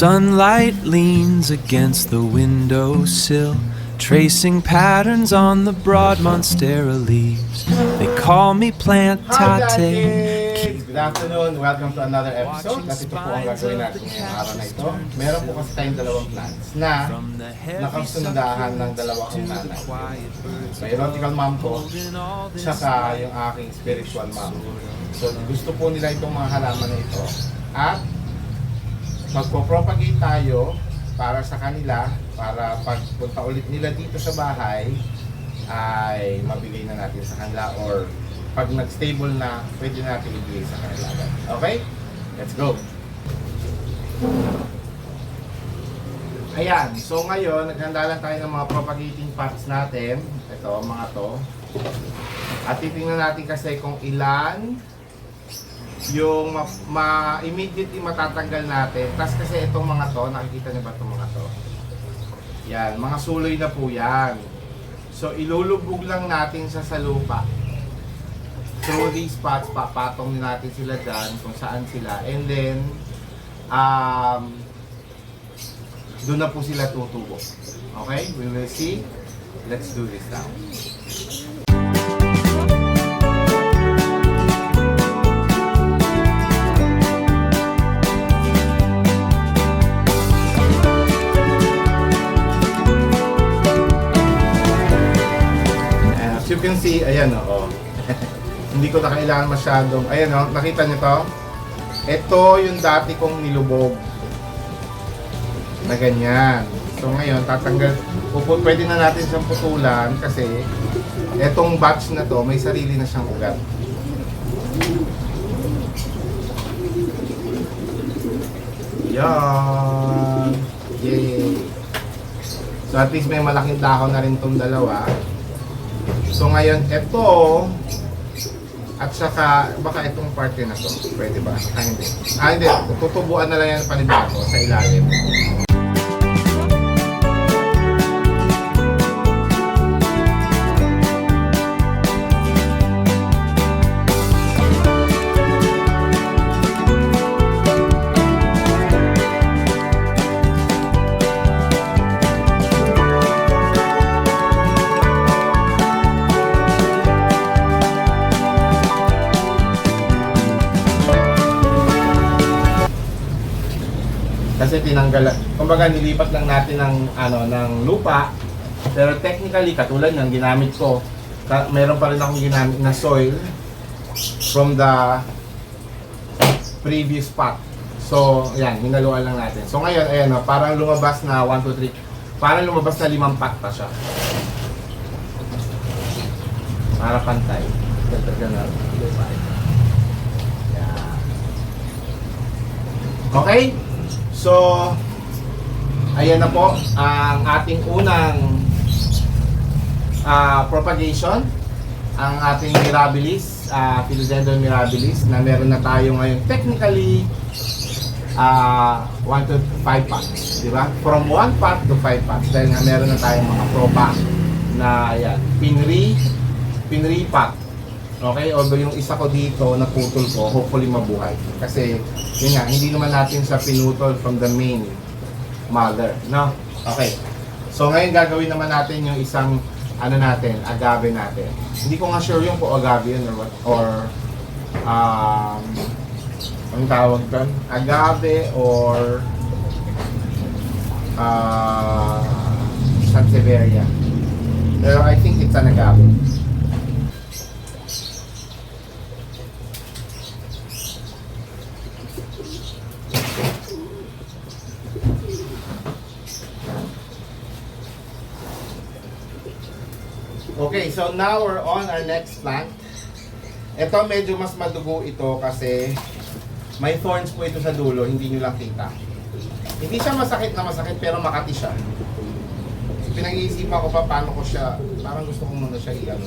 Sunlight leans against the windowsill, tracing patterns on the broad monstera leaves. They call me Plant Tate. Good afternoon, welcome to another episode. At ito po ang gagawin natin ngayong araw na ito. Meron po kasi tayong dalawang plants na nakasundahan ng dalawang nanay. So, erotical mom ko, tsaka yung aking spiritual mom. So, gusto po nila itong mga halaman na ito. At magpo-propagate tayo para sa kanila, para pagpunta ulit nila dito sa bahay ay mabigay na natin sa kanila, or pag nag-stable na, pwede natin ibigay sa kanila. Okay? Let's go! Ayan, so ngayon naghanda lang tayo ng mga propagating pots natin. Ito, mga to. At titingnan natin kasi kung ilan yung immediately matatanggal natin. Tapos kasi itong mga to, nakikita niyo ba itong mga to? Yan, mga suloy na po yan. So ilulubog lang natin sa lupa. Through these spots, papatong natin sila dyan kung saan sila. And then, doon na po sila tutubo. Okay? We will see. Let's do this now. As you can see, ayan o. Hindi ko na kailangan masyadong, ayan o, nakita nyo to? Ito yung dati kong nilubog na ganyan. So ngayon, pwede na natin siyang putulan kasi etong batch na to, may sarili na siyang ugat. Yan! Yay! So at least may malaking dahon na rin tong dalawa. So ngayon, ito, at saka, baka itong parte na to, pwede ba? Hindi. Hindi. Tutubuan na lang yan panibago sa ilalim. Kasi tinanggal, kumbaga nilipat lang natin ng lupa, pero technically katulad ng ginamit ko, meron pa rin akong ginamit na soil from the previous pot. So yan, hinaluan lang natin. So ngayon, ayan o, parang lumabas na 1, 2, 3, parang lumabas na 5 pot pa siya. Para pantay. Yan. Okay? So, ayan na po ang ating unang propagation, ang ating mirabilis, Philodendron mirabilis, na meron na tayo ngayon technically 1 to 5 pots, di ba? From 1 pot to 5 pots, dahil nga meron na tayong mga propa na ayan, pinri pot. Okay, although yung isa ko dito na putol ko, hopefully mabuhay. Kasi, yun nga, hindi naman natin sa pinutol from the main mother, no? Okay. So, ngayon gagawin naman natin yung isang, agave natin. Hindi ko nga sure yung po agave yun or what, or, anong tawag doon? Agave or, Sansevieria. Pero I think it's an agave. Okay, so now we're on our next plant. Ito medyo mas madugo ito kasi may thorns po ito sa dulo, hindi nyo lang kita. Hindi siya masakit na masakit pero makati siya. So, pinag-iisipan ko pa paano ko siya, parang gusto ko muna siya i-ano.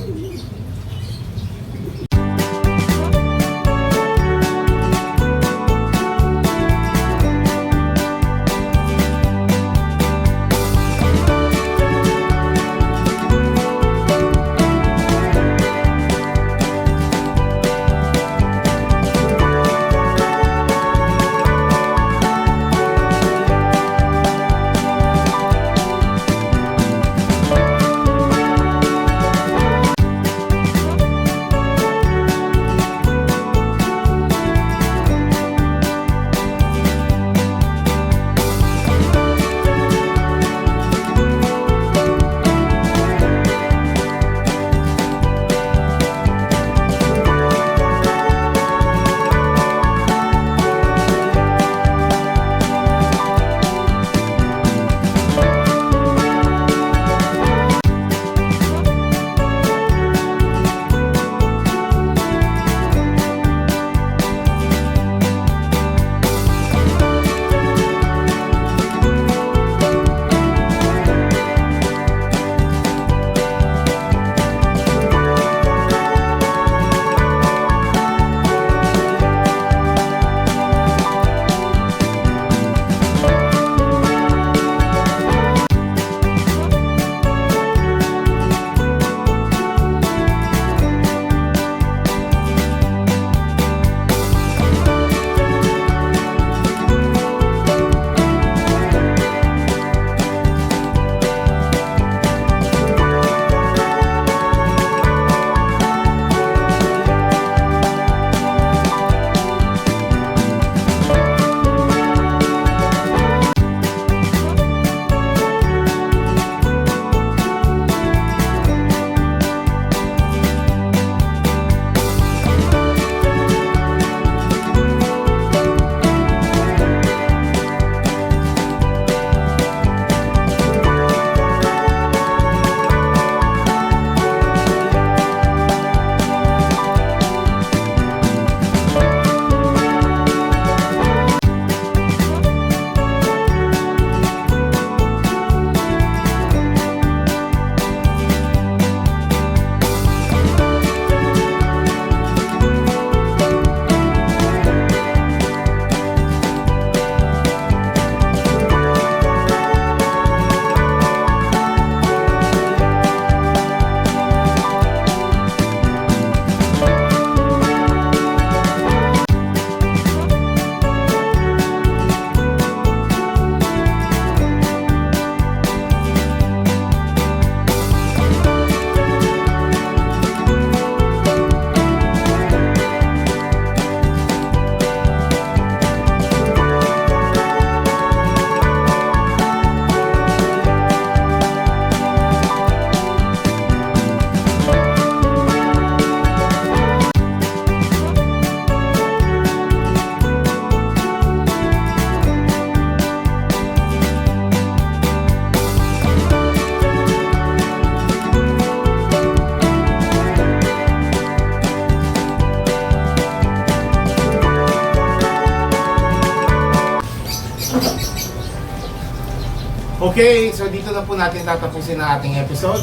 Okay, so dito na po natin tatapusin ang ating episode.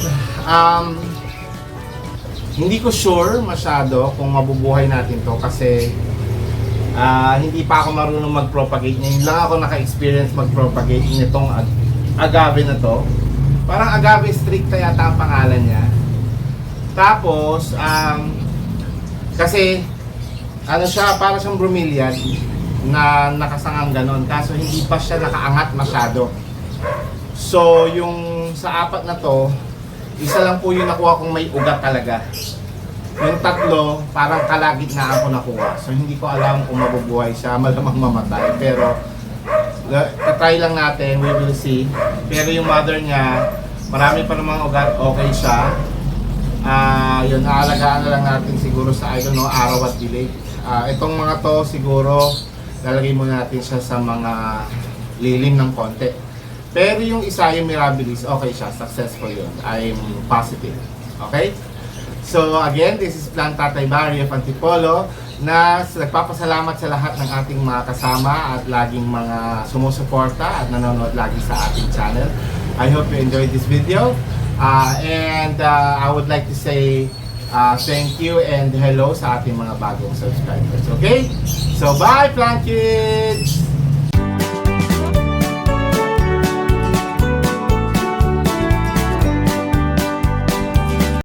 Hindi ko sure masyado kung mabubuhay natin to kasi hindi pa ako marunong mag-propagate. Ngayon lang ako naka-experience mag-propagate nitong agave na to. Parang agave stricta yata ang pangalan niya. Tapos, kasi ano siya, para siyang bromeliad na nakasangang ganon. Kaso hindi pa siya nakaangat masyado. So, yung sa apat na to, isa lang po yung nakuha kong may ugat talaga. Yung tatlo, parang kalagitnaan ko nakuha. So, hindi ko alam kung mabubuhay siya, malamang mamatay. Pero, try lang natin, we will see. Pero yung mother niya, marami pa namang ugat, okay siya. Yun, aalagaan na lang natin siguro sa, I don't know, araw at dilig. Itong mga to, siguro, lalagay muna natin siya sa mga lilim ng konti. Pero yung isa, yung Mirabilis, okay siya, successful yun. I'm positive. Okay? So again, this is Plant Tatay Barry of Antipolo na nagpapasalamat sa lahat ng ating mga kasama at laging mga sumusuporta at nanonood lagi sa ating channel. I hope you enjoyed this video. And I would like to say thank you and hello sa ating mga bagong subscribers. Okay? So bye, Plant Kids!